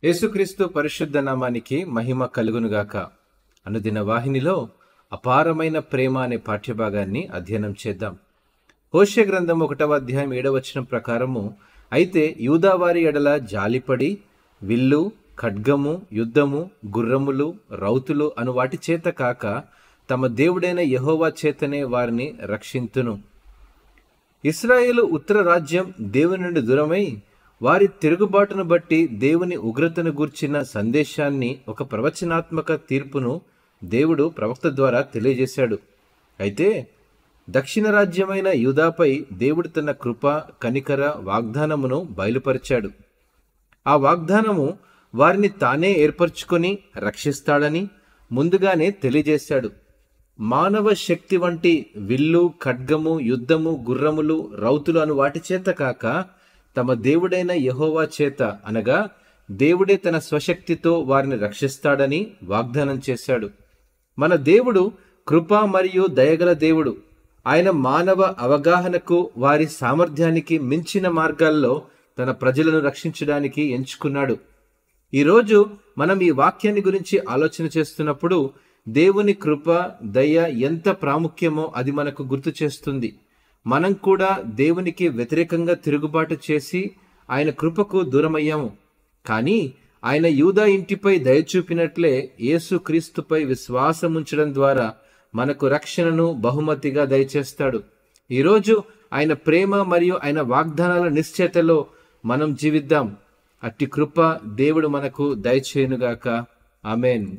యేసుక్రీస్తు పరిశుద్ధ నామానికి మహిమ కలుగునుగాక. అనుదిన వాహినిలో అపారమైన ప్రేమ అనే పాఠ్యభాగాన్ని అధ్యయనం చేద్దాం. హోషే గ్రంథం 1వ అధ్యాయం 7వ వచనం ప్రకారము, అయితే యూదావారి ఎడల జాలిపడి విల్లు, ఖడ్గము, యుద్ధము, గుర్రములు, రౌతులు అను వాటి చేత కాక తమ దేవుడైన యెహోవా చేతనే వారిని రక్షింతును. ఇశ్రాయేలు ఉత్తర రాజ్యం దేవుని నుండి దూరమై వారి తిరుగుబాటును బట్టి దేవుని ఉగ్రతను గూర్చిన సందేశాన్ని, ఒక ప్రవచనాత్మక తీర్పును దేవుడు ప్రవక్త ద్వారా తెలియజేశాడు. అయితే దక్షిణ రాజ్యమైన యూదాపై దేవుడు తన కృప, కనికర వాగ్దానమును బయలుపరిచాడు. ఆ వాగ్దానము వారిని తానే ఏర్పరచుకొని రక్షిస్తాడని ముందుగానే తెలియజేశాడు. మానవ శక్తి వంటి విల్లు, ఖడ్గము, యుద్ధము, గుర్రములు, రౌతులు అను వాటి చేత కాక తమ దేవుడైన యెహోవా చేత, అనగా దేవుడే తన స్వశక్తితో వారిని రక్షిస్తాడని వాగ్దానం చేశాడు. మన దేవుడు కృప మరియు దయగల దేవుడు. ఆయన మానవ అవగాహనకు, వారి సామర్థ్యానికి మించిన మార్గాల్లో తన ప్రజలను రక్షించడానికి ఎంచుకున్నాడు. ఈరోజు మనం ఈ వాక్యాన్ని గురించి ఆలోచన చేస్తున్నప్పుడు దేవుని కృప, దయ ఎంత ప్రాముఖ్యమో అది మనకు గుర్తు చేస్తుంది. మనం కూడా దేవునికి వ్యతిరేకంగా తిరుగుబాటు చేసి ఆయన కృపకు దూరమయ్యాము. కానీ ఆయన యూదా ఇంటిపై దయ చూపినట్లే యేసు క్రీస్తుపై విశ్వాసం ఉంచడం ద్వారా మనకు రక్షణను బహుమతిగా దయచేస్తాడు. ఈరోజు ఆయన ప్రేమ మరియు ఆయన వాగ్దానాల నిశ్చయతలో మనం జీవిద్దాం. అట్టి కృప దేవుడు మనకు దయచేయునుగాక. ఆమేన్.